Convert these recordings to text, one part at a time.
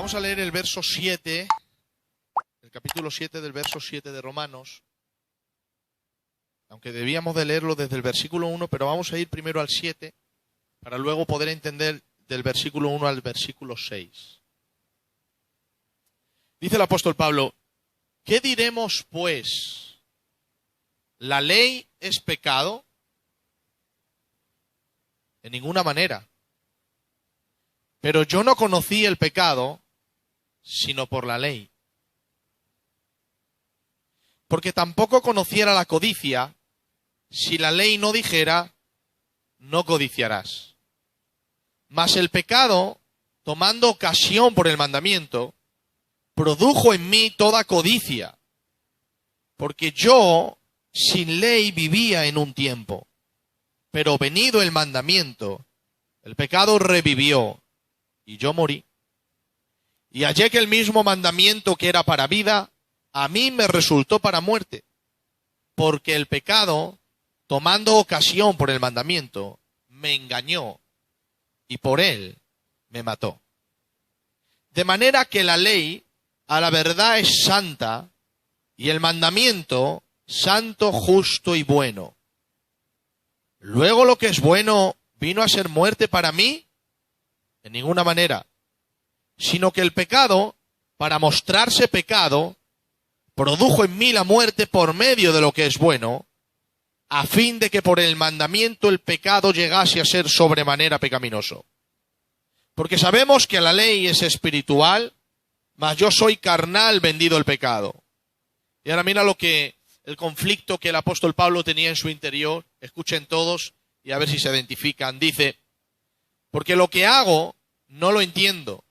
Vamos a leer el verso 7, el capítulo 7 del verso 7 de Romanos. Aunque debíamos de leerlo desde el versículo 1, pero vamos a ir primero al 7 para luego poder entender del versículo 1 al versículo 6. Dice el apóstol Pablo: ¿qué diremos pues? ¿La ley es pecado? En ninguna manera. Pero yo no conocí el pecado sino por la ley. Porque tampoco conociera la codicia si la ley no dijera: no codiciarás. Mas el pecado, tomando ocasión por el mandamiento, produjo en mí toda codicia, porque yo sin ley vivía en un tiempo. Pero venido el mandamiento, el pecado revivió, y yo morí. Y hallé que el mismo mandamiento que era para vida, a mí me resultó para muerte, porque el pecado, tomando ocasión por el mandamiento, me engañó, y por él me mató. De manera que la ley, a la verdad, es santa, y el mandamiento, santo, justo y bueno. Luego lo que es bueno, ¿vino a ser muerte para mí? En ninguna manera. Sino que el pecado, para mostrarse pecado, produjo en mí la muerte por medio de lo que es bueno, a fin de que por el mandamiento el pecado llegase a ser sobremanera pecaminoso. Porque sabemos que la ley es espiritual, mas yo soy carnal, vendido al pecado. Y ahora mira el conflicto que el apóstol Pablo tenía en su interior. Escuchen todos y a ver si se identifican. Dice: porque lo que hago no lo entiendo,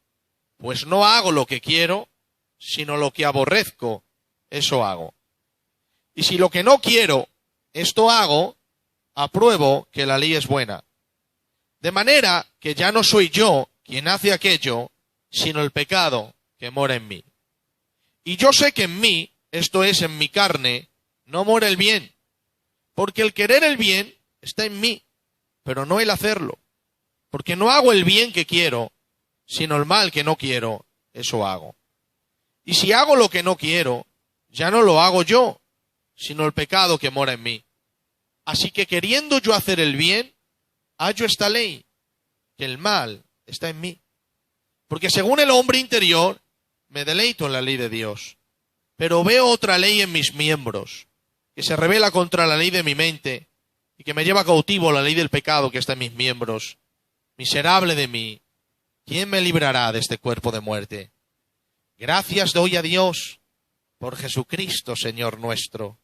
pues no hago lo que quiero, sino lo que aborrezco, eso hago. Y si lo que no quiero, esto hago, apruebo que la ley es buena. De manera que ya no soy yo quien hace aquello, sino el pecado que mora en mí. Y yo sé que en mí, esto es, en mi carne, no mora el bien, porque el querer el bien está en mí, pero no el hacerlo. Porque no hago el bien que quiero, sino el mal que no quiero, eso hago. Y si hago lo que no quiero, ya no lo hago yo, sino el pecado que mora en mí. Así que queriendo yo hacer el bien, hallo esta ley, que el mal está en mí. Porque según el hombre interior, me deleito en la ley de Dios. Pero veo otra ley en mis miembros, que se rebela contra la ley de mi mente, y que me lleva cautivo la ley del pecado que está en mis miembros. Miserable de mí, ¿quién me librará de este cuerpo de muerte? Gracias doy a Dios por Jesucristo, Señor nuestro.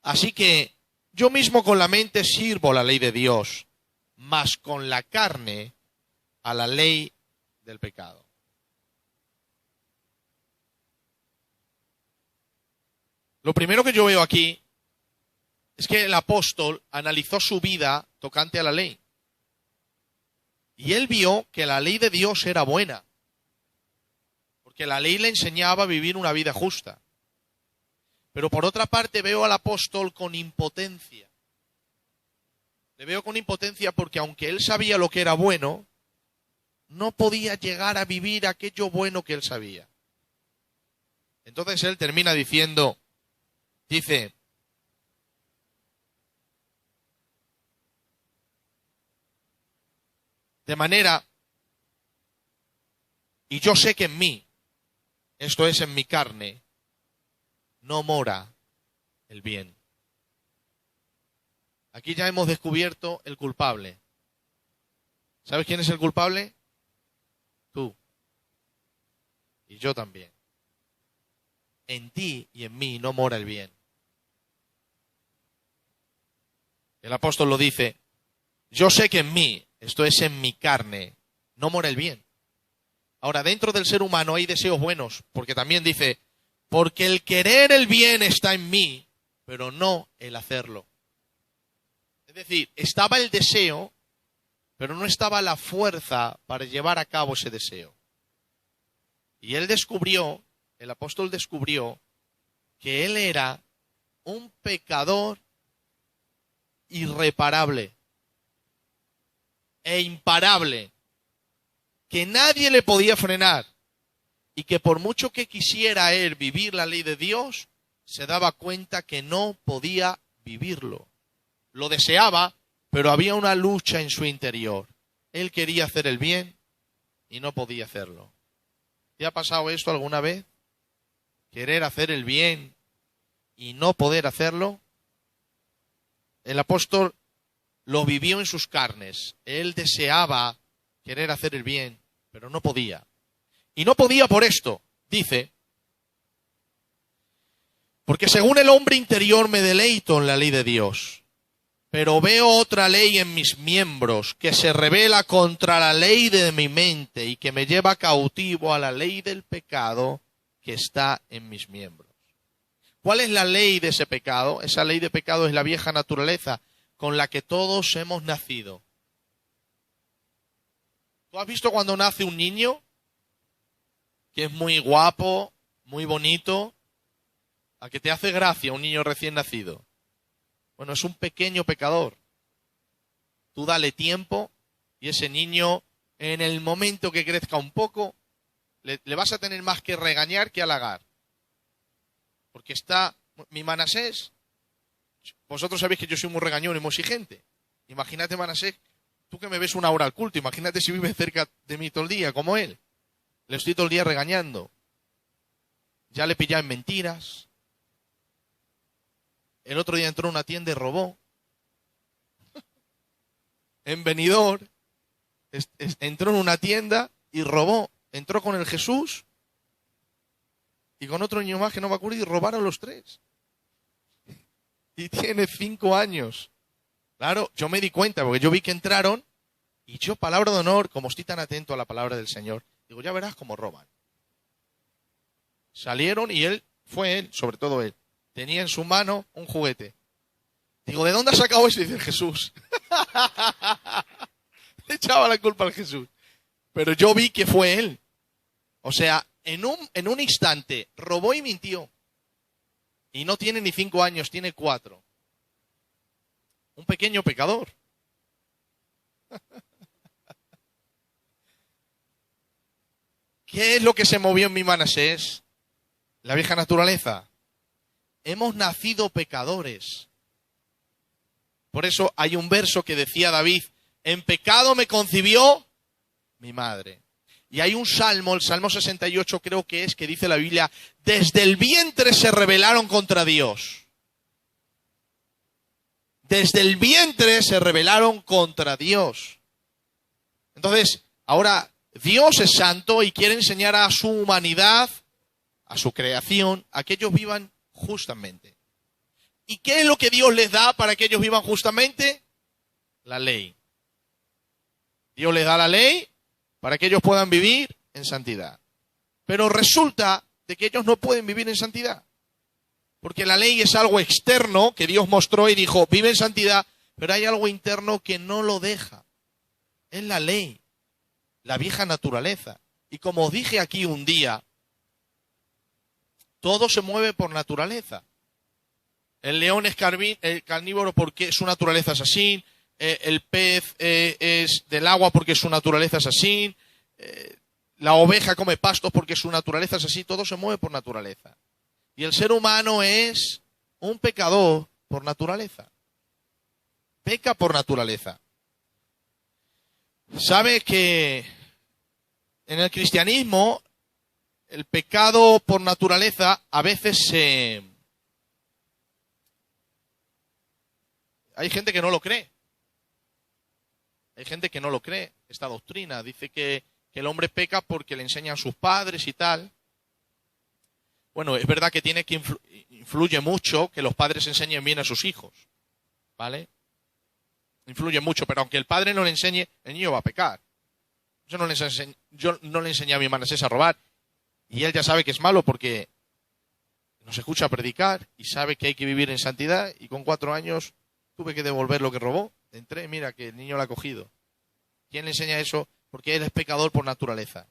Así que yo mismo con la mente sirvo la ley de Dios, mas con la carne a la ley del pecado. Lo primero que yo veo aquí es que el apóstol analizó su vida tocante a la ley. Y él vio que la ley de Dios era buena, porque la ley le enseñaba a vivir una vida justa. Pero por otra parte veo al apóstol con impotencia. Le veo con impotencia porque aunque él sabía lo que era bueno, no podía llegar a vivir aquello bueno que él sabía. Entonces él termina diciendo, dice: de manera, y yo sé que en mí, esto es, en mi carne, no mora el bien. Aquí ya hemos descubierto el culpable. ¿Sabes quién es el culpable? Tú. Y yo también. En ti y en mí no mora el bien. El apóstol lo dice: yo sé que en mí, esto es, en mi carne, no mora el bien. Ahora, dentro del ser humano hay deseos buenos, porque también dice: porque el querer el bien está en mí, pero no el hacerlo. Es decir, estaba el deseo, pero no estaba la fuerza para llevar a cabo ese deseo. Y él descubrió, el apóstol descubrió, que él era un pecador irreparable e imparable, que nadie le podía frenar, y que por mucho que quisiera él vivir la ley de Dios, se daba cuenta que no podía vivirlo. Lo deseaba, pero había una lucha en su interior. Él quería hacer el bien y no podía hacerlo. ¿Te ha pasado esto alguna vez? Querer hacer el bien y no poder hacerlo. El apóstol lo vivió en sus carnes. Él deseaba querer hacer el bien, pero no podía. Y no podía por esto, dice, porque según el hombre interior me deleito en la ley de Dios, pero veo otra ley en mis miembros que se rebela contra la ley de mi mente y que me lleva cautivo a la ley del pecado que está en mis miembros. ¿Cuál es la ley de ese pecado? Esa ley de pecado es la vieja naturaleza con la que todos hemos nacido. ¿Tú has visto cuando nace un niño que es muy guapo, muy bonito, a que te hace gracia un niño recién nacido? Bueno, es un pequeño pecador. Tú dale tiempo y ese niño, en el momento que crezca un poco, le vas a tener más que regañar que halagar. Porque está mi Manasés. Vosotros sabéis que yo soy muy regañón y muy exigente. Imagínate, Manasés, tú que me ves una hora al culto, imagínate si vive cerca de mí todo el día, como él. Le estoy todo el día regañando. Ya le pillé en mentiras. El otro día entró a una tienda y robó. En Benidorm, entró en una tienda y robó. Entró con el Jesús y con otro niño más que no me acuerdo y robaron los tres. Y tiene 5 años. Claro, yo me di cuenta porque yo vi que entraron y yo, palabra de honor, como estoy tan atento a la palabra del Señor, digo, ya verás cómo roban. Salieron y fue él, sobre todo él, tenía en su mano un juguete. Digo, ¿de dónde has sacado eso? Y dice Jesús. Le echaba la culpa al Jesús. Pero yo vi que fue él. O sea, en un instante robó y mintió. Y no tiene ni 5 años, tiene 4. Un pequeño pecador. ¿Qué es lo que se movió en mi Manasés? La vieja naturaleza. Hemos nacido pecadores. Por eso hay un verso que decía David, en pecado me concibió mi madre. Y hay un salmo, el Salmo 68 creo que es, que dice la Biblia, desde el vientre se rebelaron contra Dios. Desde el vientre se rebelaron contra Dios. Entonces, ahora Dios es santo y quiere enseñar a su humanidad, a su creación, a que ellos vivan justamente. ¿Y qué es lo que Dios les da para que ellos vivan justamente? La ley. Dios les da la ley para que ellos puedan vivir en santidad. Pero resulta de que ellos no pueden vivir en santidad. Porque la ley es algo externo que Dios mostró y dijo, vive en santidad, pero hay algo interno que no lo deja. Es la ley, la vieja naturaleza. Y como os dije aquí un día, todo se mueve por naturaleza. El león es carnívoro porque su naturaleza es así. El pez es del agua porque su naturaleza es así. La oveja come pastos porque su naturaleza es así. Todo se mueve por naturaleza. Y el ser humano es un pecador por naturaleza. Peca por naturaleza. ¿Sabe que en el cristianismo el pecado por naturaleza a veces hay gente que no lo cree. Hay gente que no lo cree. Esta doctrina dice que el hombre peca porque le enseñan sus padres y tal. Bueno, es verdad que influye mucho que los padres enseñen bien a sus hijos. ¿Vale? Influye mucho, pero aunque el padre no le enseñe, el niño va a pecar. Yo no le enseñé a mi Manasés a robar. Y él ya sabe que es malo porque nos escucha predicar y sabe que hay que vivir en santidad. Y con 4 años tuve que devolver lo que robó. Entré, mira que el niño lo ha cogido. ¿Quién le enseña eso? Porque él es pecador por naturaleza.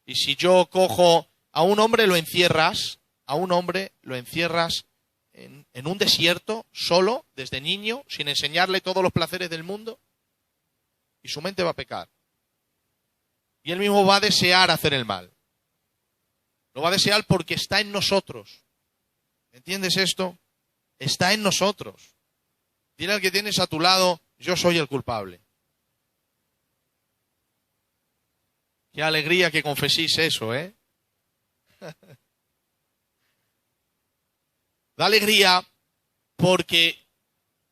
Y si yo cojo a un hombre, lo encierras en un desierto, solo, desde niño, sin enseñarle todos los placeres del mundo, y su mente va a pecar. Y él mismo va a desear hacer el mal. Lo va a desear porque está en nosotros. ¿Entiendes esto? Está en nosotros. Dile al que tienes a tu lado, yo soy el culpable. Qué alegría que confeséis eso, ¿eh? Da alegría porque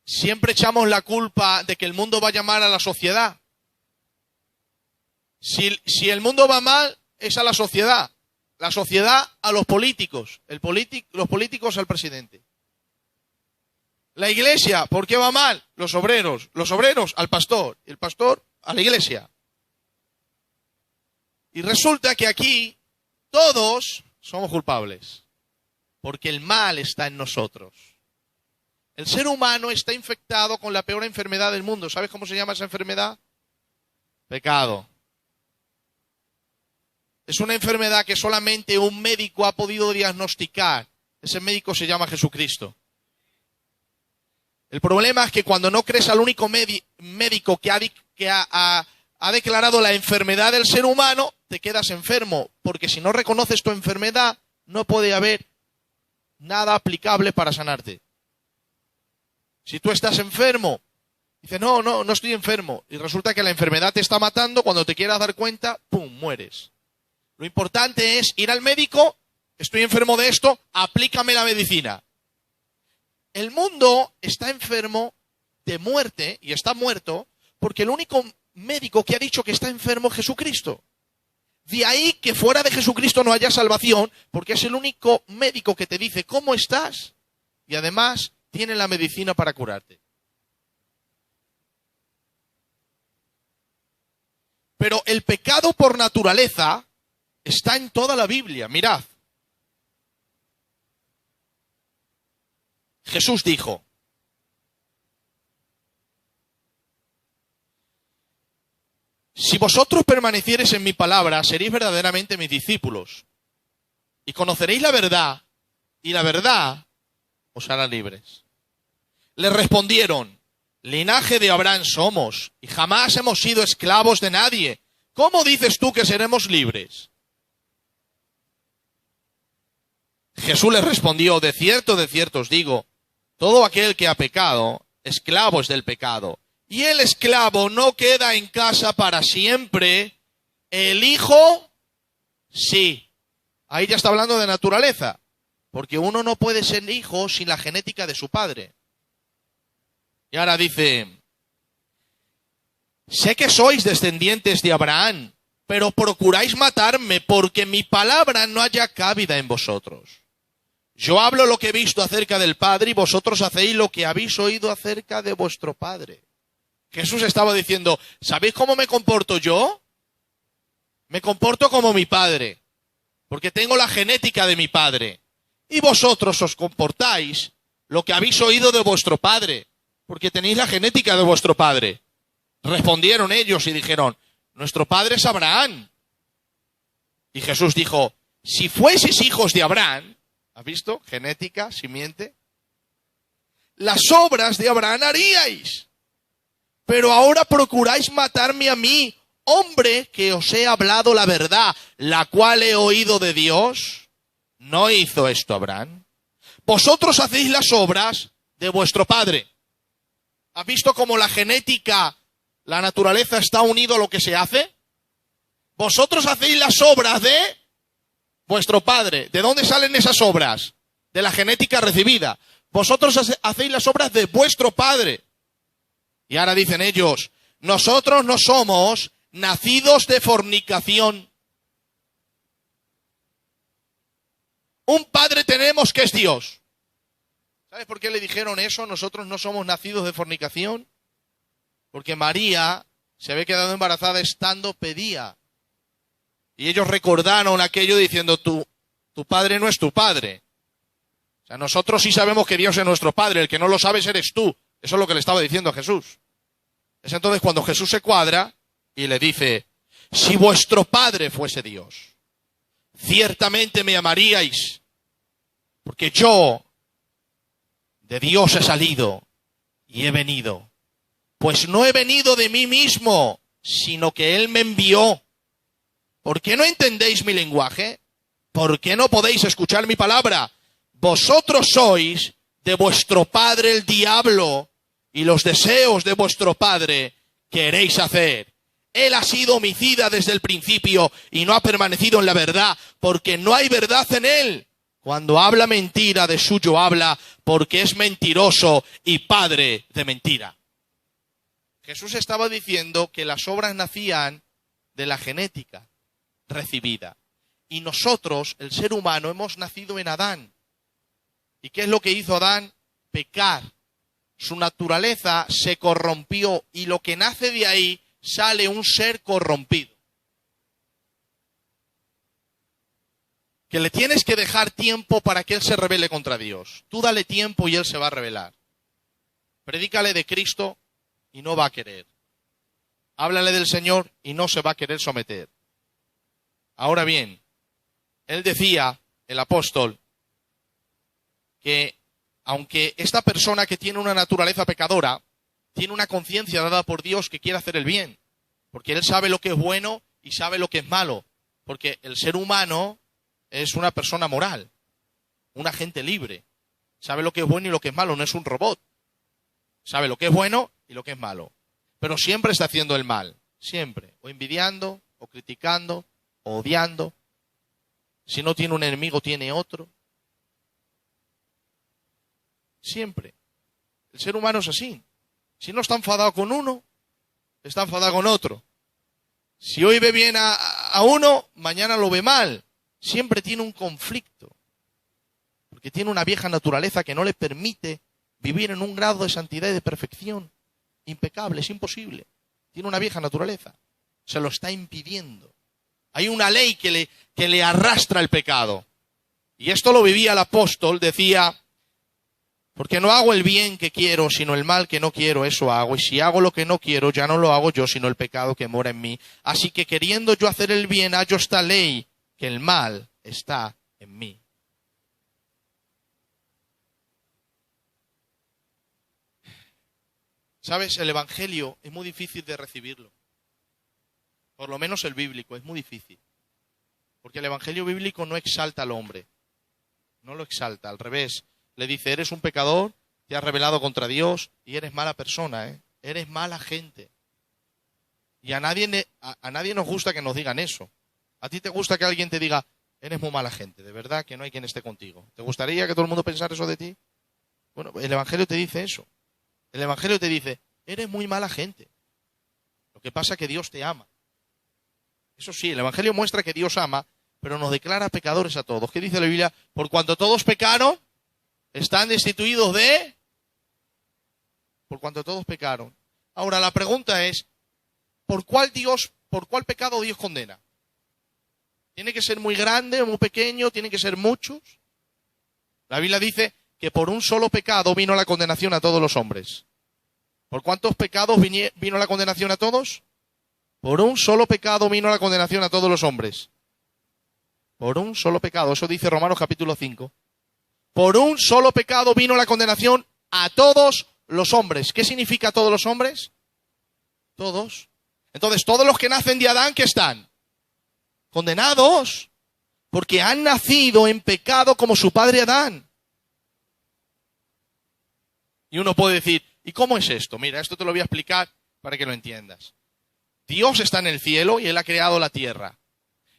siempre echamos la culpa de que el mundo vaya mal a la sociedad. Si el mundo va mal, es a la sociedad a los políticos, los políticos al presidente. La iglesia, ¿por qué va mal? Los obreros al pastor, y el pastor a la iglesia. Y resulta que aquí todos somos culpables, porque el mal está en nosotros. El ser humano está infectado con la peor enfermedad del mundo. ¿Sabes cómo se llama esa enfermedad? Pecado. Es una enfermedad que solamente un médico ha podido diagnosticar. Ese médico se llama Jesucristo. El problema es que cuando no crees al único médico que ha declarado la enfermedad del ser humano, te quedas enfermo. Porque si no reconoces tu enfermedad, no puede haber nada aplicable para sanarte. Si tú estás enfermo, dices, no estoy enfermo. Y resulta que la enfermedad te está matando, cuando te quieras dar cuenta, ¡pum!, mueres. Lo importante es ir al médico, estoy enfermo de esto, aplícame la medicina. El mundo está enfermo de muerte, y está muerto, porque el único médico que ha dicho que está enfermo es Jesucristo. De ahí que fuera de Jesucristo no haya salvación, porque es el único médico que te dice cómo estás, y además tiene la medicina para curarte. Pero el pecado por naturaleza está en toda la Biblia. Mirad. Jesús dijo, si vosotros permaneciereis en mi palabra, seréis verdaderamente mis discípulos, y conoceréis la verdad, y la verdad os hará libres. Le respondieron, linaje de Abraham somos, y jamás hemos sido esclavos de nadie. ¿Cómo dices tú que seremos libres? Jesús les respondió, de cierto os digo, todo aquel que ha pecado, esclavo es del pecado. Y el esclavo no queda en casa para siempre, el hijo sí. Ahí ya está hablando de naturaleza, porque uno no puede ser hijo sin la genética de su padre. Y ahora dice, sé que sois descendientes de Abraham, pero procuráis matarme porque mi palabra no haya cabida en vosotros. Yo hablo lo que he visto acerca del Padre y vosotros hacéis lo que habéis oído acerca de vuestro Padre. Jesús estaba diciendo, ¿sabéis cómo me comporto yo? Me comporto como mi Padre, porque tengo la genética de mi Padre. Y vosotros os comportáis lo que habéis oído de vuestro Padre, porque tenéis la genética de vuestro Padre. Respondieron ellos y dijeron, nuestro Padre es Abraham. Y Jesús dijo, si fueseis hijos de Abraham, ¿has visto? Genética, simiente. Las obras de Abraham haríais. Pero ahora procuráis matarme a mí, hombre que os he hablado la verdad, la cual he oído de Dios. ¿No hizo esto Abraham? Vosotros hacéis las obras de vuestro padre. ¿Has visto cómo la genética, la naturaleza está unido a lo que se hace? Vosotros hacéis las obras de vuestro padre. ¿De dónde salen esas obras? De la genética recibida. Vosotros hacéis las obras de vuestro padre. Y ahora dicen ellos, nosotros no somos nacidos de fornicación. Un padre tenemos que es Dios. ¿Sabes por qué le dijeron eso? Nosotros no somos nacidos de fornicación. Porque María se había quedado embarazada estando pedía. Y ellos recordaron aquello diciendo, tu padre no es tu padre. O sea, nosotros sí sabemos que Dios es nuestro padre, el que no lo sabes eres tú. Eso es lo que le estaba diciendo a Jesús. Es entonces cuando Jesús se cuadra y le dice, si vuestro padre fuese Dios, ciertamente me amaríais, porque yo de Dios he salido y he venido. Pues no he venido de mí mismo, sino que Él me envió. ¿Por qué no entendéis mi lenguaje? ¿Por qué no podéis escuchar mi palabra? Vosotros sois de vuestro padre el diablo, y los deseos de vuestro padre queréis hacer. Él ha sido homicida desde el principio y no ha permanecido en la verdad, porque no hay verdad en él. Cuando habla mentira, de suyo habla, porque es mentiroso y padre de mentira. Jesús estaba diciendo que las obras nacían de la genética recibida. Y nosotros, el ser humano, hemos nacido en Adán. ¿Y qué es lo que hizo Adán? Pecar. Su naturaleza se corrompió y lo que nace de ahí sale un ser corrompido. Que le tienes que dejar tiempo para que él se rebele contra Dios. Tú dale tiempo y él se va a rebelar. Predícale de Cristo y no va a querer. Háblale del Señor y no se va a querer someter. Ahora bien, él decía, el apóstol, que aunque esta persona que tiene una naturaleza pecadora, tiene una conciencia dada por Dios que quiere hacer el bien, porque él sabe lo que es bueno y sabe lo que es malo, porque el ser humano es una persona moral, un agente libre, sabe lo que es bueno y lo que es malo, no es un robot, sabe lo que es bueno y lo que es malo, pero siempre está haciendo el mal, siempre, o envidiando, o criticando, o odiando. Si no tiene un enemigo, tiene otro. Siempre. El ser humano es así. Si no está enfadado con uno, está enfadado con otro. Si hoy ve bien a uno, mañana lo ve mal. Siempre tiene un conflicto. Porque tiene una vieja naturaleza que no le permite vivir en un grado de santidad y de perfección impecable, es imposible. Tiene una vieja naturaleza. Se lo está impidiendo. Hay una ley que le arrastra el pecado. Y esto lo vivía el apóstol, decía, porque no hago el bien que quiero, sino el mal que no quiero, eso hago. Y si hago lo que no quiero, ya no lo hago yo, sino el pecado que mora en mí. Así que queriendo yo hacer el bien, hallo esta ley, que el mal está en mí. ¿Sabes? El Evangelio es muy difícil de recibirlo. Por lo menos el bíblico, es muy difícil. Porque el Evangelio bíblico no exalta al hombre. No lo exalta, al revés. Le dice, eres un pecador, te has rebelado contra Dios y eres mala persona, ¿eh? Eres mala gente. Y a nadie nos gusta que nos digan eso. ¿A ti te gusta que alguien te diga, eres muy mala gente, de verdad que no hay quien esté contigo? ¿Te gustaría que todo el mundo pensara eso de ti? Bueno, el Evangelio te dice eso. El Evangelio te dice, eres muy mala gente. Lo que pasa es que Dios te ama. Eso sí, el Evangelio muestra que Dios ama, pero nos declara pecadores a todos. ¿Qué dice la Biblia? Por cuanto todos pecaron, están destituidos de... Por cuanto todos pecaron. Ahora, la pregunta es, ¿por cuál pecado Dios condena? ¿Tiene que ser muy grande, muy pequeño? ¿Tiene que ser muchos? La Biblia dice que por un solo pecado vino la condenación a todos los hombres. ¿Por cuántos pecados vino la condenación a todos? Por un solo pecado vino la condenación a todos los hombres. Por un solo pecado. Eso dice Romanos capítulo 5. Por un solo pecado vino la condenación a todos los hombres. ¿Qué significa todos los hombres? Todos. Entonces, todos los que nacen de Adán, ¿qué están? Condenados. Porque han nacido en pecado como su padre Adán. Y uno puede decir, ¿y cómo es esto? Mira, esto te lo voy a explicar para que lo entiendas. Dios está en el cielo y Él ha creado la tierra.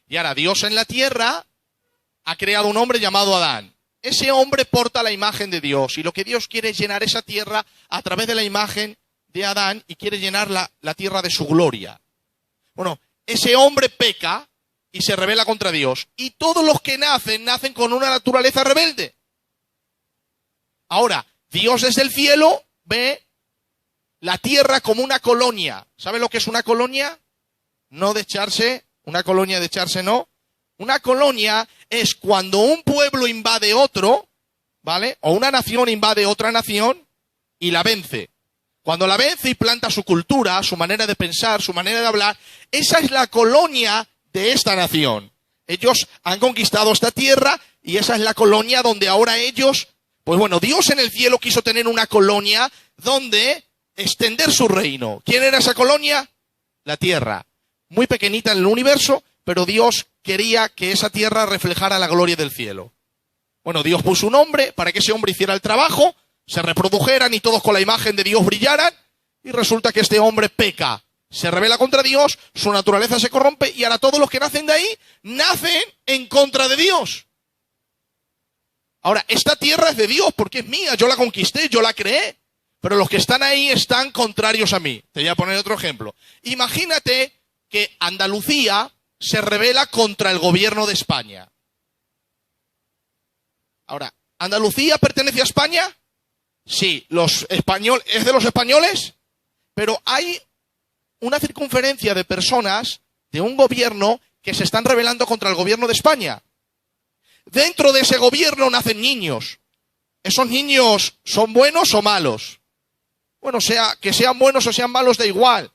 Y ahora Dios en la tierra ha creado un hombre llamado Adán. Ese hombre porta la imagen de Dios y lo que Dios quiere es llenar esa tierra a través de la imagen de Adán y quiere llenar la tierra de su gloria. Bueno, ese hombre peca y se rebela contra Dios. Y todos los que nacen con una naturaleza rebelde. Ahora, Dios desde el cielo ve la tierra como una colonia. ¿Sabe lo que es una colonia? No de echarse, una colonia de echarse no. Una colonia es cuando un pueblo invade otro, ¿vale? O una nación invade otra nación y la vence. Cuando la vence y planta su cultura, su manera de pensar, su manera de hablar, esa es la colonia de esta nación. Ellos han conquistado esta tierra y esa es la colonia donde ahora ellos, pues bueno, Dios en el cielo quiso tener una colonia donde extender su reino. ¿Quién era esa colonia? La tierra. Muy pequeñita en el universo, pero Dios quería que esa tierra reflejara la gloria del cielo? Bueno, Dios puso un hombre para que ese hombre hiciera el trabajo, se reprodujeran y todos con la imagen de Dios brillaran, y resulta que este hombre peca, se rebela contra Dios, su naturaleza se corrompe, y ahora todos los que nacen de ahí, nacen en contra de Dios. Ahora, esta tierra es de Dios porque es mía, yo la conquisté, yo la creé, pero los que están ahí están contrarios a mí. Te voy a poner otro ejemplo. Imagínate que Andalucía se rebela contra el gobierno de España. Ahora, ¿Andalucía pertenece a España? Sí, ¿es de los españoles? Pero hay una circunferencia de personas de un gobierno que se están rebelando contra el gobierno de España. Dentro de ese gobierno nacen niños. ¿Esos niños son buenos o malos? Bueno, que sean buenos o sean malos, da igual.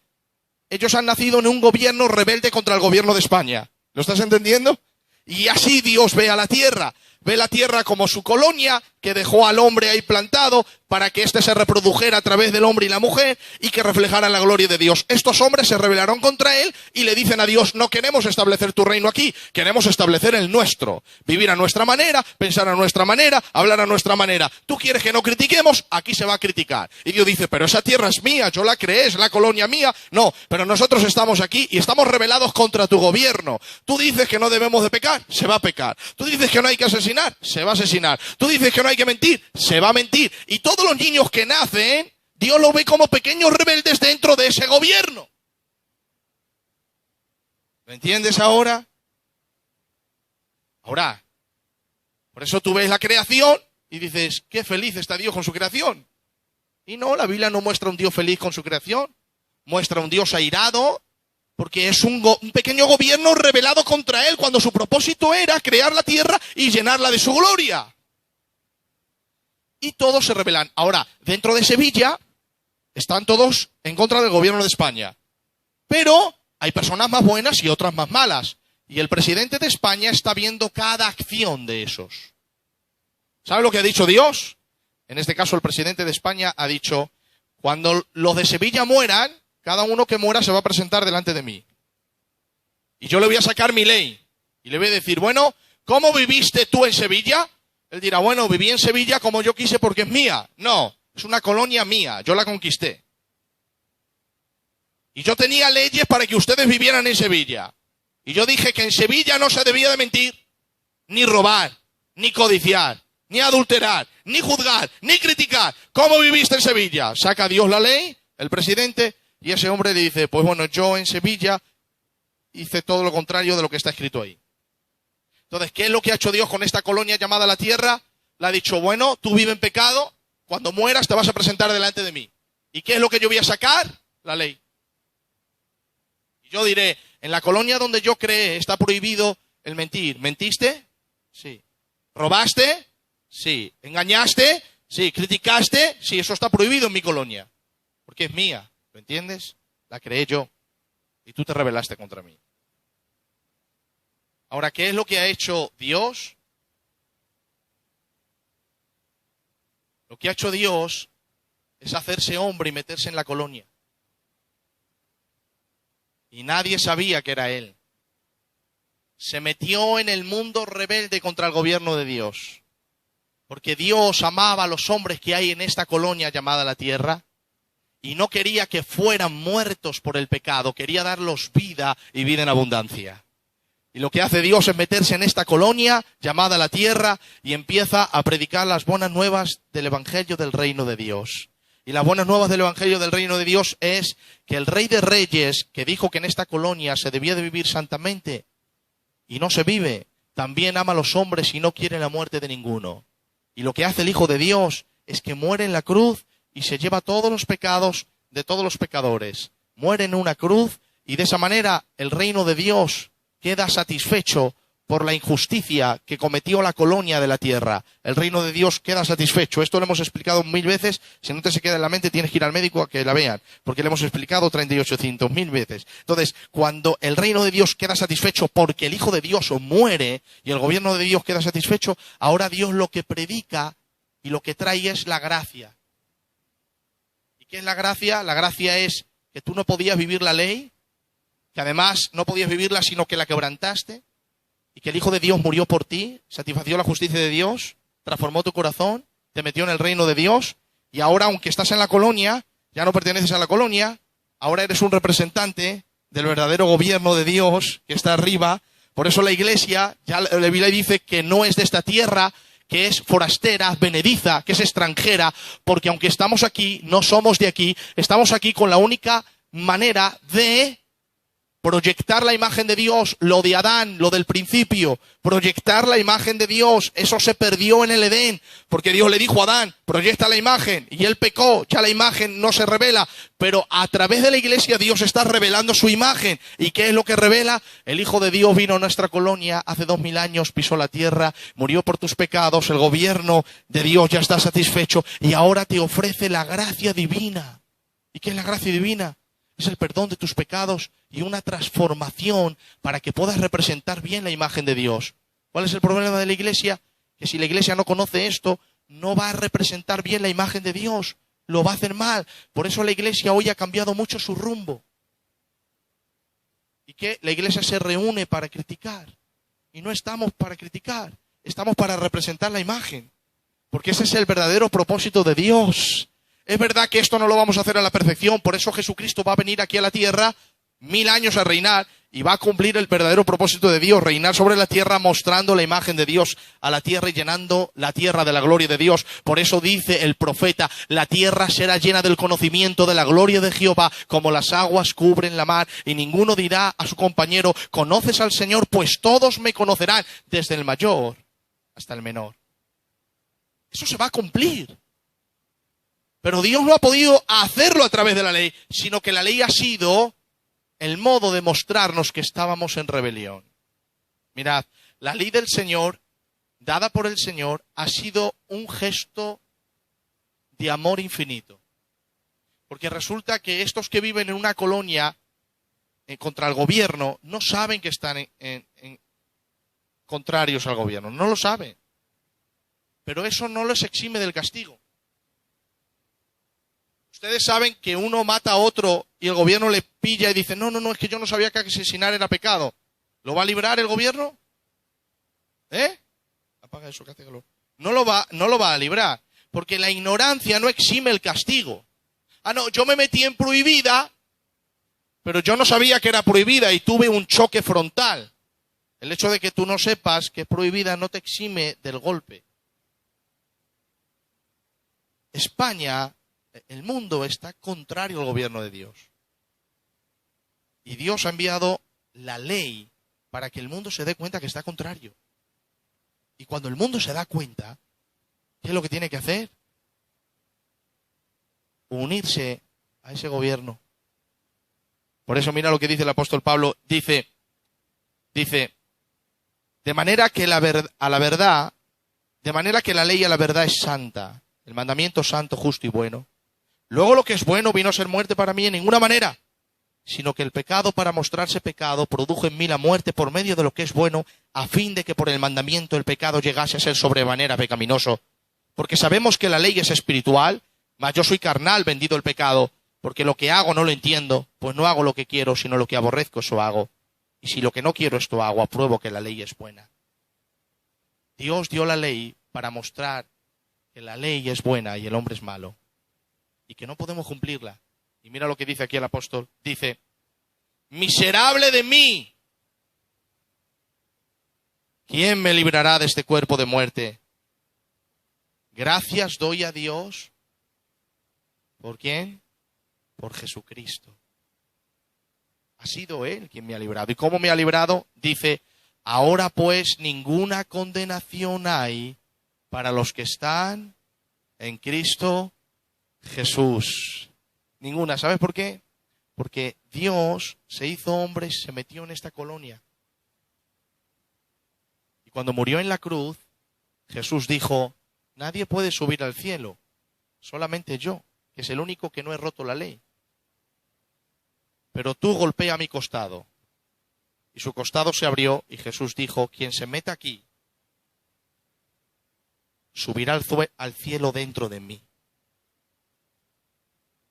Ellos han nacido en un gobierno rebelde contra el gobierno de España. ¿Lo estás entendiendo? Y así Dios ve a la tierra. Ve la tierra como su colonia, que dejó al hombre ahí plantado para que éste se reprodujera a través del hombre y la mujer y que reflejara la gloria de Dios. Estos hombres se rebelaron contra él y le dicen a Dios: no queremos establecer tu reino aquí, queremos establecer el nuestro. Vivir a nuestra manera, pensar a nuestra manera, hablar a nuestra manera. ¿Tú quieres que no critiquemos? Aquí se va a criticar. Y Dios dice: pero esa tierra es mía, yo la creé, es la colonia mía. No, pero nosotros estamos aquí y estamos rebelados contra tu gobierno. Tú dices que no debemos de pecar, se va a pecar. Tú dices que no hay que asesinar, se va a asesinar. Tú dices que no hay que mentir, se va a mentir. Y todos los niños que nacen, Dios los ve como pequeños rebeldes dentro de ese gobierno. ¿Me entiendes ahora? Ahora, por eso tú ves la creación y dices: qué feliz está Dios con su creación. Y no, la Biblia no muestra un Dios feliz con su creación. Muestra un Dios airado, porque es un pequeño gobierno rebelado contra él, cuando su propósito era crear la tierra y llenarla de su gloria. Y todos se rebelan. Ahora, dentro de Sevilla están todos en contra del gobierno de España. Pero hay personas más buenas y otras más malas. Y el presidente de España está viendo cada acción de esos. ¿Sabe lo que ha dicho Dios? En este caso, el presidente de España ha dicho: cuando los de Sevilla mueran, cada uno que muera se va a presentar delante de mí. Y yo le voy a sacar mi ley. Y le voy a decir: bueno, ¿cómo viviste tú en Sevilla? Él dirá: bueno, viví en Sevilla como yo quise porque es mía. No, es una colonia mía, yo la conquisté. Y yo tenía leyes para que ustedes vivieran en Sevilla. Y yo dije que en Sevilla no se debía de mentir, ni robar, ni codiciar, ni adulterar, ni juzgar, ni criticar. ¿Cómo viviste en Sevilla? Saca Dios la ley, el presidente, y ese hombre le dice: pues bueno, yo en Sevilla hice todo lo contrario de lo que está escrito ahí. Entonces, ¿qué es lo que ha hecho Dios con esta colonia llamada la tierra? Le ha dicho: bueno, tú vives en pecado, cuando mueras te vas a presentar delante de mí. ¿Y qué es lo que yo voy a sacar? La ley. Y yo diré: en la colonia donde yo creé está prohibido el mentir. ¿Mentiste? Sí. ¿Robaste? Sí. ¿Engañaste? Sí. ¿Criticaste? Sí, eso está prohibido en mi colonia, porque es mía. ¿Lo entiendes? La creé yo y tú te rebelaste contra mí. Ahora, ¿qué es lo que ha hecho Dios? Lo que ha hecho Dios es hacerse hombre y meterse en la colonia. Y nadie sabía que era Él. Se metió en el mundo rebelde contra el gobierno de Dios. Porque Dios amaba a los hombres que hay en esta colonia llamada la tierra. Y no quería que fueran muertos por el pecado. Quería darlos vida y vida en abundancia. Y lo que hace Dios es meterse en esta colonia llamada la tierra y empieza a predicar las buenas nuevas del Evangelio del Reino de Dios. Y las buenas nuevas del Evangelio del Reino de Dios es que el Rey de Reyes, que dijo que en esta colonia se debía de vivir santamente y no se vive, también ama a los hombres y no quiere la muerte de ninguno. Y lo que hace el Hijo de Dios es que muere en la cruz y se lleva todos los pecados de todos los pecadores. Muere en una cruz y de esa manera el Reino de Dios queda satisfecho por la injusticia que cometió la colonia de la tierra. El reino de Dios queda satisfecho. Esto lo hemos explicado 1000 veces. Si no te se queda en la mente, tienes que ir al médico a que la vean, porque le hemos explicado 3800.000 veces. Entonces, cuando el reino de Dios queda satisfecho porque el Hijo de Dios muere y el gobierno de Dios queda satisfecho, ahora Dios lo que predica y lo que trae es la gracia. ¿Y qué es la gracia? La gracia es que tú no podías vivir la ley, que además no podías vivirla sino que la quebrantaste, y que el Hijo de Dios murió por ti, satisfació la justicia de Dios, transformó tu corazón, te metió en el reino de Dios, y ahora, aunque estás en la colonia, ya no perteneces a la colonia, ahora eres un representante del verdadero gobierno de Dios que está arriba. Por eso la iglesia, ya la Biblia dice que no es de esta tierra, que es forastera, benediza, que es extranjera, porque aunque estamos aquí, no somos de aquí, estamos aquí con la única manera de proyectar la imagen de Dios, lo de Adán, lo del principio, proyectar la imagen de Dios. Eso se perdió en el Edén, porque Dios le dijo a Adán, proyecta la imagen, y él pecó, ya la imagen no se revela, pero a través de la iglesia Dios está revelando su imagen. ¿Y qué es lo que revela? El Hijo de Dios vino a nuestra colonia hace 2000 años, pisó la tierra, murió por tus pecados, el gobierno de Dios ya está satisfecho, y ahora te ofrece la gracia divina. ¿Y qué es la gracia divina? Es el perdón de tus pecados y una transformación para que puedas representar bien la imagen de Dios. ¿Cuál es el problema de la iglesia? Que si la iglesia no conoce esto, no va a representar bien la imagen de Dios. Lo va a hacer mal. Por eso la iglesia hoy ha cambiado mucho su rumbo. ¿Y qué? La iglesia se reúne para criticar. Y no estamos para criticar. Estamos para representar la imagen. Porque ese es el verdadero propósito de Dios. Es verdad que esto no lo vamos a hacer a la perfección, por eso Jesucristo va a venir aquí a la tierra 1000 años a reinar y va a cumplir el verdadero propósito de Dios, reinar sobre la tierra mostrando la imagen de Dios a la tierra y llenando la tierra de la gloria de Dios. Por eso dice el profeta, la tierra será llena del conocimiento de la gloria de Jehová, como las aguas cubren la mar, y ninguno dirá a su compañero, conoces al Señor, pues todos me conocerán, desde el mayor hasta el menor. Eso se va a cumplir. Pero Dios no ha podido hacerlo a través de la ley, sino que la ley ha sido el modo de mostrarnos que estábamos en rebelión. Mirad, la ley del Señor, dada por el Señor, ha sido un gesto de amor infinito. Porque resulta que estos que viven en una colonia contra el gobierno no saben que están contrarios al gobierno, no lo saben. Pero eso no les exime del castigo. Ustedes saben que uno mata a otro y el gobierno le pilla y dice, no, es que yo no sabía que asesinar era pecado. ¿Lo va a librar el gobierno? Apaga eso que hace calor. No lo va a librar, porque la ignorancia no exime el castigo. Ah, no, yo me metí en prohibida, pero yo no sabía que era prohibida y tuve un choque frontal. El hecho de que tú no sepas que es prohibida no te exime del golpe. España, el mundo está contrario al gobierno de Dios. Y Dios ha enviado la ley para que el mundo se dé cuenta que está contrario. Y cuando el mundo se da cuenta, ¿qué es lo que tiene que hacer? Unirse a ese gobierno. Por eso mira lo que dice el apóstol Pablo. Dice, de manera que la ley a la verdad es santa, el mandamiento santo, justo y bueno. Luego lo que es bueno vino a ser muerte para mí en ninguna manera, sino que el pecado, para mostrarse pecado, produjo en mí la muerte por medio de lo que es bueno, a fin de que por el mandamiento el pecado llegase a ser sobremanera pecaminoso. Porque sabemos que la ley es espiritual, mas yo soy carnal, vendido el pecado, porque lo que hago no lo entiendo, pues no hago lo que quiero, sino lo que aborrezco, eso hago. Y si lo que no quiero esto hago, apruebo que la ley es buena. Dios dio la ley para mostrar que la ley es buena y el hombre es malo, y que no podemos cumplirla. Y mira lo que dice aquí el apóstol. Dice, miserable de mí, ¿quién me librará de este cuerpo de muerte? Gracias doy a Dios. ¿Por quién? Por Jesucristo. Ha sido Él quien me ha librado. ¿Y cómo me ha librado? Dice, ahora pues ninguna condenación hay para los que están en Cristo Jesús. Ninguna. ¿Sabes por qué? Porque Dios se hizo hombre y se metió en esta colonia. Y cuando murió en la cruz, Jesús dijo, nadie puede subir al cielo, solamente yo, que es el único que no he roto la ley. Pero tú golpea mi costado. Y su costado se abrió y Jesús dijo, quien se meta aquí, subirá al cielo dentro de mí.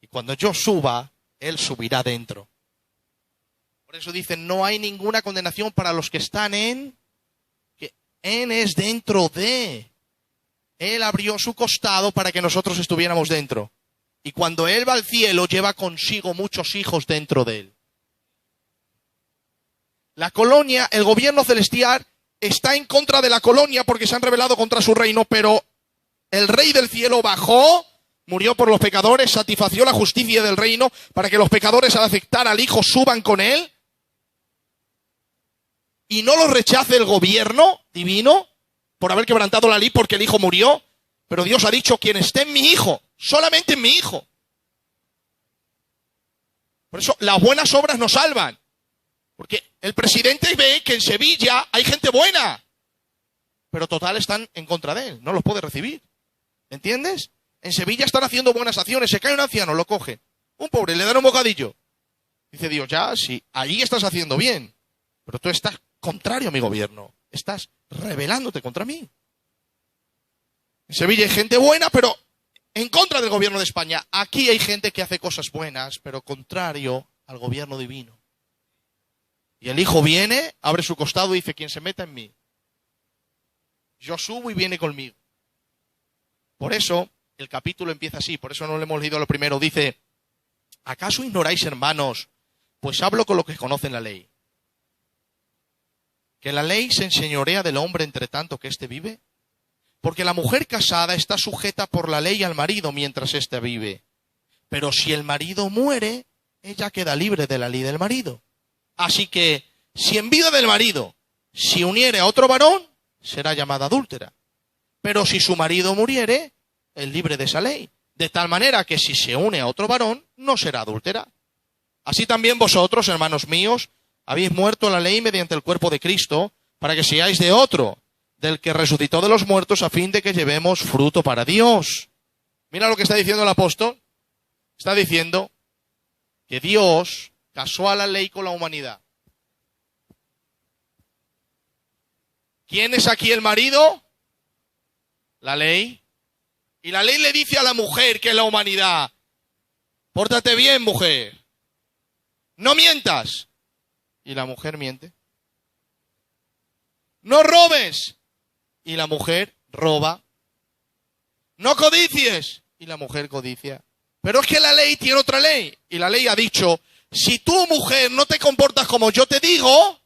Y cuando yo suba, Él subirá dentro. Por eso dicen, no hay ninguna condenación para los que están en En es dentro de. Él abrió su costado para que nosotros estuviéramos dentro. Y cuando Él va al cielo, lleva consigo muchos hijos dentro de Él. La colonia, el gobierno celestial, está en contra de la colonia porque se han rebelado contra su reino, pero el Rey del cielo bajó, murió por los pecadores, satisfació la justicia del reino para que los pecadores al aceptar al Hijo suban con Él. Y no lo rechace el gobierno divino por haber quebrantado la ley porque el Hijo murió. Pero Dios ha dicho, quien esté en mi Hijo, solamente en mi Hijo. Por eso las buenas obras nos salvan. Porque el presidente ve que en Sevilla hay gente buena. Pero total están en contra de él, no los puede recibir. ¿Entiendes? En Sevilla están haciendo buenas acciones, se cae un anciano, lo coge. Un pobre, le dan un bocadillo. Dice Dios, ya, sí, allí estás haciendo bien. Pero tú estás contrario a mi gobierno. Estás rebelándote contra mí. En Sevilla hay gente buena, pero en contra del gobierno de España. Aquí hay gente que hace cosas buenas, pero contrario al gobierno divino. Y el Hijo viene, abre su costado y dice, quien se meta en mí, yo subo y viene conmigo. Por eso el capítulo empieza así, por eso no le hemos leído lo primero. Dice, ¿acaso ignoráis, hermanos? Pues hablo con los que conocen la ley. ¿Que la ley se enseñorea del hombre entre tanto que éste vive? Porque la mujer casada está sujeta por la ley al marido mientras éste vive. Pero si el marido muere, ella queda libre de la ley del marido. Así que, si en vida del marido, si uniere a otro varón, será llamada adúltera. Pero si su marido muriere, es libre de esa ley. De tal manera que si se une a otro varón, no será adúltera. Así también vosotros, hermanos míos, habéis muerto a la ley mediante el cuerpo de Cristo, para que seáis de otro, del que resucitó de los muertos, a fin de que llevemos fruto para Dios. Mira lo que está diciendo el apóstol. Está diciendo que Dios casó a la ley con la humanidad. ¿Quién es aquí el marido? La ley. Y la ley le dice a la mujer, que es la humanidad, pórtate bien, mujer. No mientas. Y la mujer miente. No robes. Y la mujer roba. No codicies. Y la mujer codicia. Pero es que la ley tiene otra ley. Y la ley ha dicho, si tú, mujer, no te comportas como yo te digo,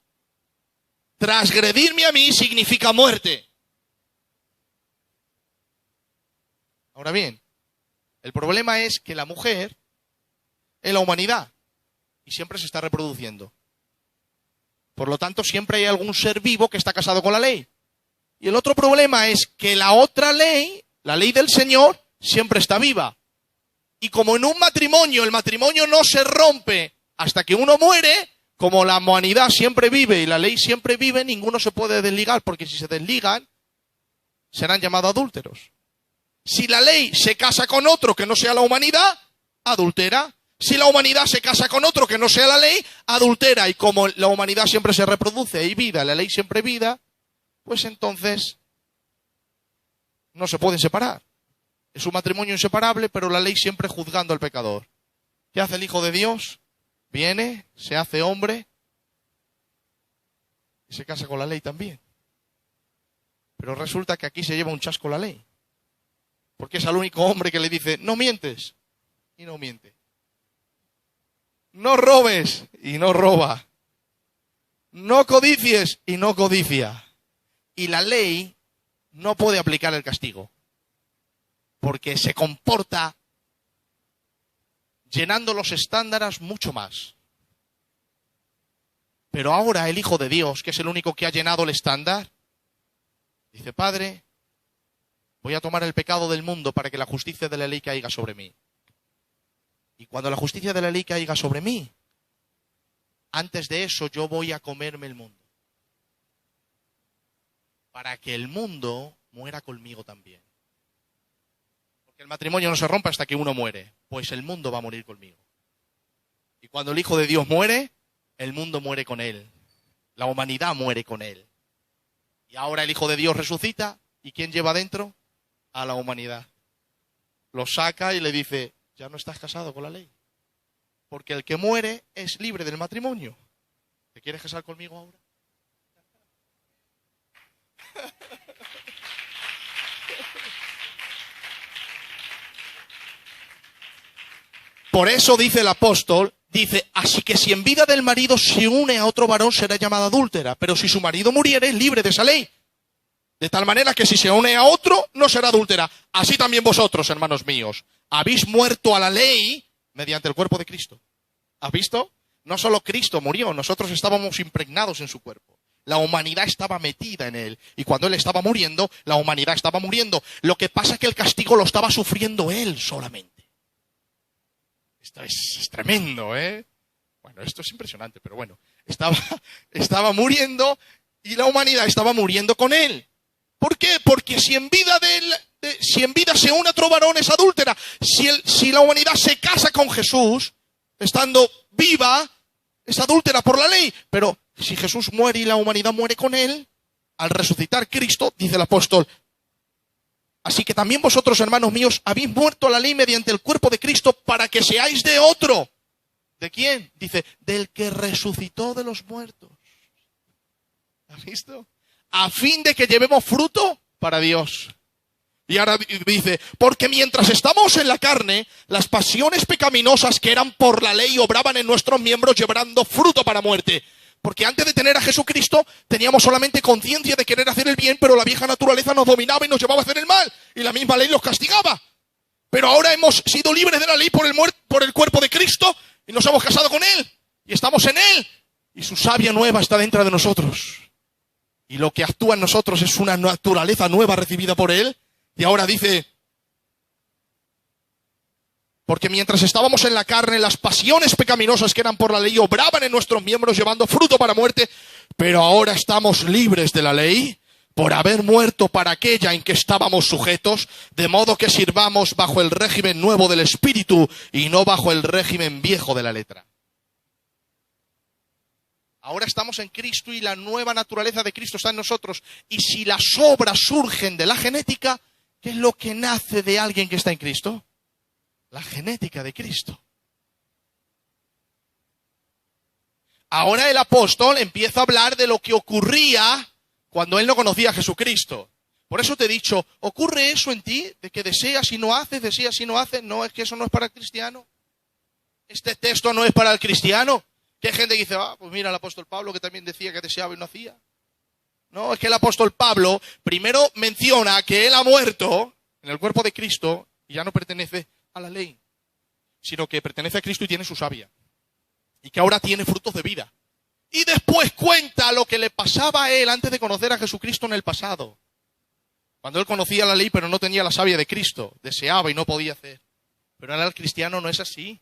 transgredirme a mí significa muerte. Ahora bien, el problema es que la mujer es la humanidad y siempre se está reproduciendo. Por lo tanto, siempre hay algún ser vivo que está casado con la ley. Y el otro problema es que la otra ley, la ley del Señor, siempre está viva. Y como en un matrimonio, el matrimonio no se rompe hasta que uno muere, como la humanidad siempre vive y la ley siempre vive, ninguno se puede desligar, porque si se desligan, serán llamados adúlteros. Si la ley se casa con otro que no sea la humanidad, adultera. Si la humanidad se casa con otro que no sea la ley, adultera. Y como la humanidad siempre se reproduce y vida, la ley siempre vida, pues entonces no se pueden separar. Es un matrimonio inseparable, pero la ley siempre juzgando al pecador. ¿Qué hace el Hijo de Dios? Viene, se hace hombre y se casa con la ley también. Pero resulta que aquí se lleva un chasco la ley. Porque es al único hombre que le dice, no mientes, y no miente. No robes, y no roba. No codicies, y no codicia. Y la ley no puede aplicar el castigo. Porque se comporta llenando los estándares mucho más. Pero ahora el Hijo de Dios, que es el único que ha llenado el estándar, dice, Padre, voy a tomar el pecado del mundo para que la justicia de la ley caiga sobre mí. Y cuando la justicia de la ley caiga sobre mí, antes de eso yo voy a comerme el mundo. Para que el mundo muera conmigo también. Porque el matrimonio no se rompe hasta que uno muere. Pues el mundo va a morir conmigo. Y cuando el Hijo de Dios muere, el mundo muere con él. La humanidad muere con él. Y ahora el Hijo de Dios resucita. ¿Y quién lleva dentro? A la humanidad. Lo saca y le dice, ya no estás casado con la ley. Porque el que muere es libre del matrimonio. ¿Te quieres casar conmigo ahora? Por eso dice el apóstol, dice, así que si en vida del marido se une a otro varón será llamada adúltera, pero si su marido muriere es libre de esa ley. De tal manera que si se une a otro no será adúltera. Así también vosotros, hermanos míos, habéis muerto a la ley mediante el cuerpo de Cristo. ¿Has visto? No solo Cristo murió, nosotros estábamos impregnados en su cuerpo. La humanidad estaba metida en él. Y cuando él estaba muriendo, la humanidad estaba muriendo. Lo que pasa es que el castigo lo estaba sufriendo él solamente. Esto es tremendo, ¿eh? Bueno, esto es impresionante, pero bueno. Estaba muriendo y la humanidad estaba muriendo con él. ¿Por qué? Porque si en vida si en vida se une a otro varón es adúltera. Si la humanidad se casa con Jesús, estando viva, es adúltera por la ley. Pero si Jesús muere y la humanidad muere con él, al resucitar Cristo, dice el apóstol, así que también vosotros, hermanos míos, habéis muerto a la ley mediante el cuerpo de Cristo para que seáis de otro. ¿De quién? Dice, del que resucitó de los muertos. ¿Has visto? A fin de que llevemos fruto para Dios. Y ahora dice, porque mientras estamos en la carne, las pasiones pecaminosas que eran por la ley obraban en nuestros miembros llevando fruto para muerte. Porque antes de tener a Jesucristo teníamos solamente conciencia de querer hacer el bien, pero la vieja naturaleza nos dominaba y nos llevaba a hacer el mal. Y la misma ley los castigaba. Pero ahora hemos sido libres de la ley por el cuerpo de Cristo y nos hemos casado con Él. Y estamos en Él. Y su savia nueva está dentro de nosotros. Y lo que actúa en nosotros es una naturaleza nueva recibida por Él. Y ahora dice, porque mientras estábamos en la carne, las pasiones pecaminosas que eran por la ley obraban en nuestros miembros llevando fruto para muerte, pero ahora estamos libres de la ley por haber muerto para aquella en que estábamos sujetos, de modo que sirvamos bajo el régimen nuevo del Espíritu y no bajo el régimen viejo de la letra. Ahora estamos en Cristo y la nueva naturaleza de Cristo está en nosotros. Y si las obras surgen de la genética, ¿qué es lo que nace de alguien que está en Cristo? La genética de Cristo. Ahora el apóstol empieza a hablar de lo que ocurría cuando él no conocía a Jesucristo. Por eso te he dicho, ¿ocurre eso en ti? De que deseas y no haces, deseas y no haces. No, es que eso no es para el cristiano. Este texto no es para el cristiano. Que hay gente que dice, pues mira el apóstol Pablo que también decía que deseaba y no hacía. No, es que el apóstol Pablo primero menciona que él ha muerto en el cuerpo de Cristo y ya no pertenece a la ley, sino que pertenece a Cristo y tiene su savia. Y que ahora tiene frutos de vida. Y después cuenta lo que le pasaba a él antes de conocer a Jesucristo en el pasado. Cuando él conocía la ley pero no tenía la savia de Cristo, deseaba y no podía hacer. Pero ahora el cristiano no es así.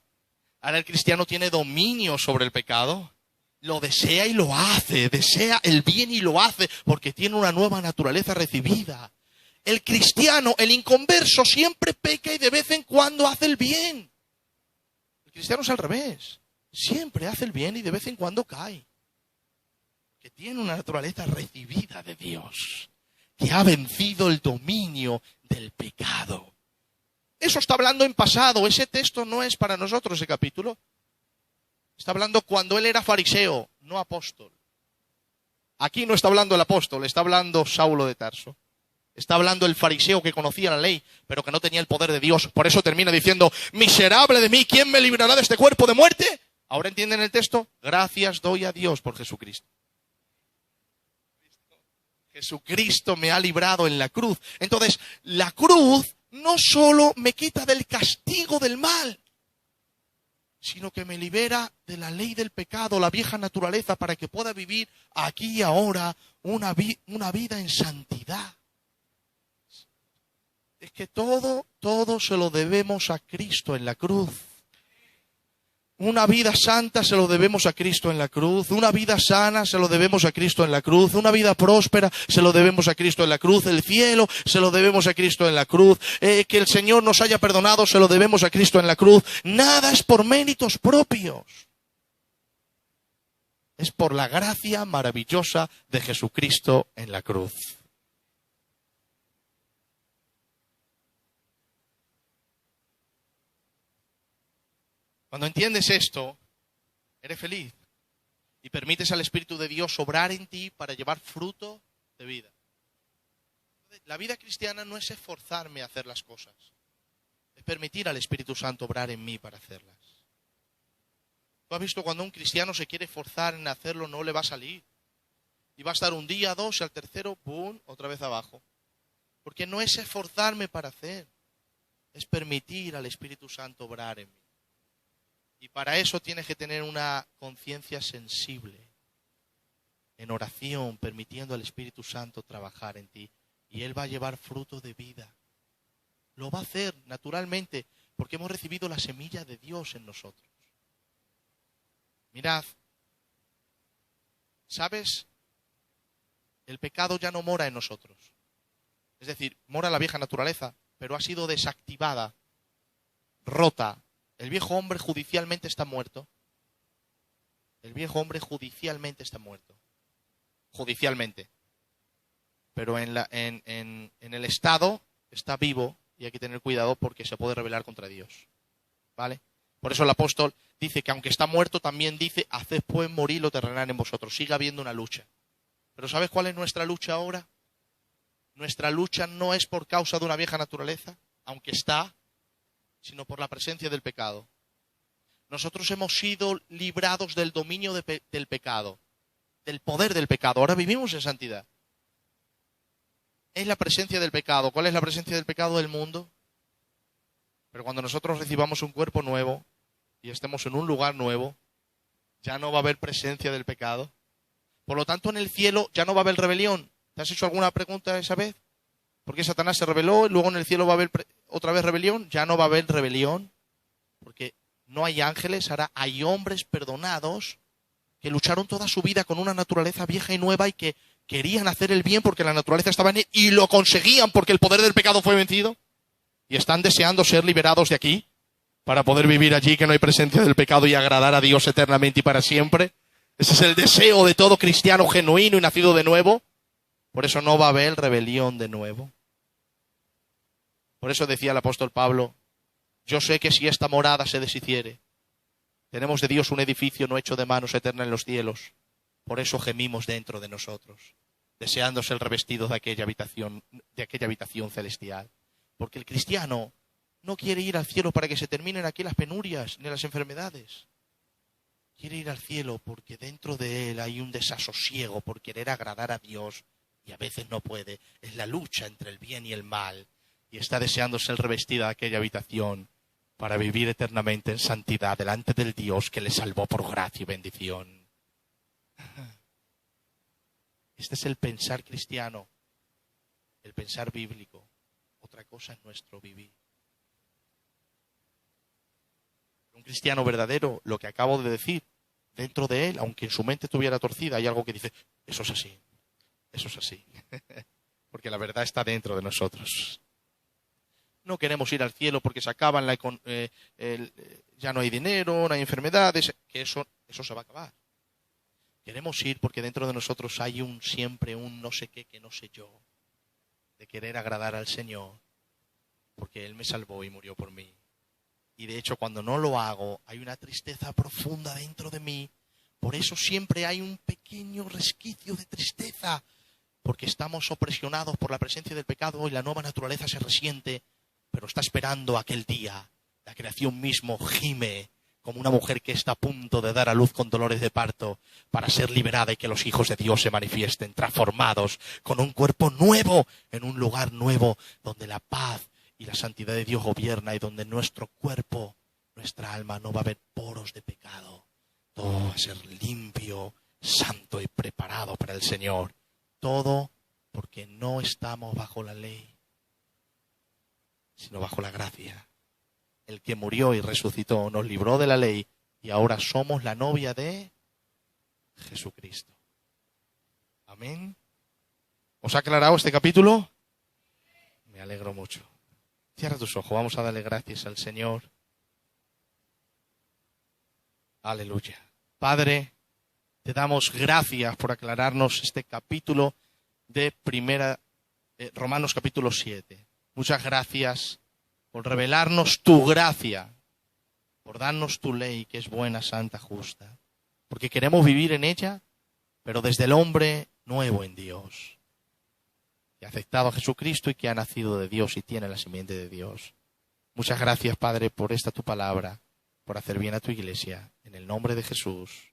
Ahora el cristiano tiene dominio sobre el pecado. Lo desea y lo hace. Desea el bien y lo hace porque tiene una nueva naturaleza recibida. El cristiano, el inconverso, siempre peca y de vez en cuando hace el bien. El cristiano es al revés. Siempre hace el bien y de vez en cuando cae. Que tiene una naturaleza recibida de Dios. Que ha vencido el dominio del pecado. Eso está hablando en pasado. Ese texto no es para nosotros, ese capítulo. Está hablando cuando él era fariseo, no apóstol. Aquí no está hablando el apóstol, está hablando Saulo de Tarso. Está hablando el fariseo que conocía la ley, pero que no tenía el poder de Dios. Por eso termina diciendo, miserable de mí, ¿quién me librará de este cuerpo de muerte? ¿Ahora entienden el texto? Gracias doy a Dios por Jesucristo. Jesucristo me ha librado en la cruz. Entonces, la cruz no solo me quita del castigo del mal, sino que me libera de la ley del pecado, la vieja naturaleza, para que pueda vivir aquí y ahora una vida en santidad. Es que todo se lo debemos a Cristo en la cruz. Una vida santa se lo debemos a Cristo en la cruz. Una vida sana se lo debemos a Cristo en la cruz. Una vida próspera se lo debemos a Cristo en la cruz. El cielo se lo debemos a Cristo en la cruz. Que el Señor nos haya perdonado se lo debemos a Cristo en la cruz. Nada es por méritos propios. Es por la gracia maravillosa de Jesucristo en la cruz. Cuando entiendes esto, eres feliz y permites al Espíritu de Dios obrar en ti para llevar fruto de vida. La vida cristiana no es esforzarme a hacer las cosas. Es permitir al Espíritu Santo obrar en mí para hacerlas. ¿Tú has visto cuando un cristiano se quiere forzar en hacerlo, no le va a salir? Y va a estar un día, dos, y al tercero, ¡pum!, otra vez abajo. Porque no es esforzarme para hacer, es permitir al Espíritu Santo obrar en mí. Y para eso tienes que tener una conciencia sensible, en oración, permitiendo al Espíritu Santo trabajar en ti. Y Él va a llevar fruto de vida. Lo va a hacer naturalmente, porque hemos recibido la semilla de Dios en nosotros. Mirad, ¿sabes? El pecado ya no mora en nosotros. Es decir, mora la vieja naturaleza, pero ha sido desactivada, rota. El viejo hombre judicialmente está muerto. El viejo hombre judicialmente está muerto. Judicialmente. Pero en el Estado está vivo y hay que tener cuidado porque se puede rebelar contra Dios. ¿Vale? Por eso el apóstol dice que aunque está muerto, también dice, haced pues morir lo terrenal en vosotros. Sigue habiendo una lucha. Pero ¿sabes cuál es nuestra lucha ahora? Nuestra lucha no es por causa de una vieja naturaleza, aunque está, sino por la presencia del pecado. Nosotros hemos sido librados del dominio del pecado, del poder del pecado. Ahora vivimos en santidad. Es la presencia del pecado. ¿Cuál es la presencia del pecado del mundo? Pero cuando nosotros recibamos un cuerpo nuevo y estemos en un lugar nuevo, ya no va a haber presencia del pecado. Por lo tanto, en el cielo ya no va a haber rebelión. ¿Te has hecho alguna pregunta esa vez? ¿Por qué Satanás se rebeló y luego en el cielo va a haber otra vez rebelión? Ya no va a haber rebelión, porque no hay ángeles, ahora hay hombres perdonados que lucharon toda su vida con una naturaleza vieja y nueva y que querían hacer el bien porque la naturaleza estaba en él y lo conseguían porque el poder del pecado fue vencido. Y están deseando ser liberados de aquí para poder vivir allí que no hay presencia del pecado y agradar a Dios eternamente y para siempre. Ese es el deseo de todo cristiano genuino y nacido de nuevo. Por eso no va a haber rebelión de nuevo. Por eso decía el apóstol Pablo, yo sé que si esta morada se deshiciere, tenemos de Dios un edificio no hecho de manos eterna en los cielos. Por eso gemimos dentro de nosotros, deseando ser revestidos de aquella habitación celestial. Porque el cristiano no quiere ir al cielo para que se terminen aquí las penurias ni las enfermedades. Quiere ir al cielo porque dentro de él hay un desasosiego por querer agradar a Dios y a veces no puede. Es la lucha entre el bien y el mal y está deseando ser revestida de aquella habitación para vivir eternamente en santidad delante del Dios que le salvó por gracia y bendición. Este es el pensar cristiano, el pensar bíblico. Otra cosa es nuestro vivir. Un cristiano verdadero, lo que acabo de decir, dentro de él, aunque en su mente estuviera torcida, hay algo que dice, eso es así, eso es así. Porque la verdad está dentro de nosotros. No queremos ir al cielo porque se acaban ya no hay dinero, no hay enfermedades, que eso se va a acabar. Queremos ir porque dentro de nosotros hay siempre un no sé qué que no sé yo, de querer agradar al Señor, porque Él me salvó y murió por mí. Y de hecho, cuando no lo hago, hay una tristeza profunda dentro de mí. Por eso siempre hay un pequeño resquicio de tristeza, porque estamos opresionados por la presencia del pecado y la nueva naturaleza se resiente, pero está esperando aquel día. La creación mismo gime como una mujer que está a punto de dar a luz con dolores de parto para ser liberada y que los hijos de Dios se manifiesten transformados con un cuerpo nuevo en un lugar nuevo donde la paz y la santidad de Dios gobierna y donde nuestro cuerpo, nuestra alma no va a haber poros de pecado. Todo va a ser limpio, santo y preparado para el Señor. Todo porque no estamos bajo la ley, sino bajo la gracia. El que murió y resucitó nos libró de la ley y ahora somos la novia de Jesucristo. Amén. ¿Os ha aclarado este capítulo? Me alegro mucho. Cierra tus ojos, vamos a darle gracias al Señor. Aleluya. Padre, te damos gracias por aclararnos este capítulo de Romanos capítulo 7. Muchas gracias por revelarnos tu gracia, por darnos tu ley que es buena, santa, justa, porque queremos vivir en ella, pero desde el hombre nuevo en Dios, que ha aceptado a Jesucristo y que ha nacido de Dios y tiene la simiente de Dios. Muchas gracias, Padre, por esta tu palabra, por hacer bien a tu iglesia. En el nombre de Jesús.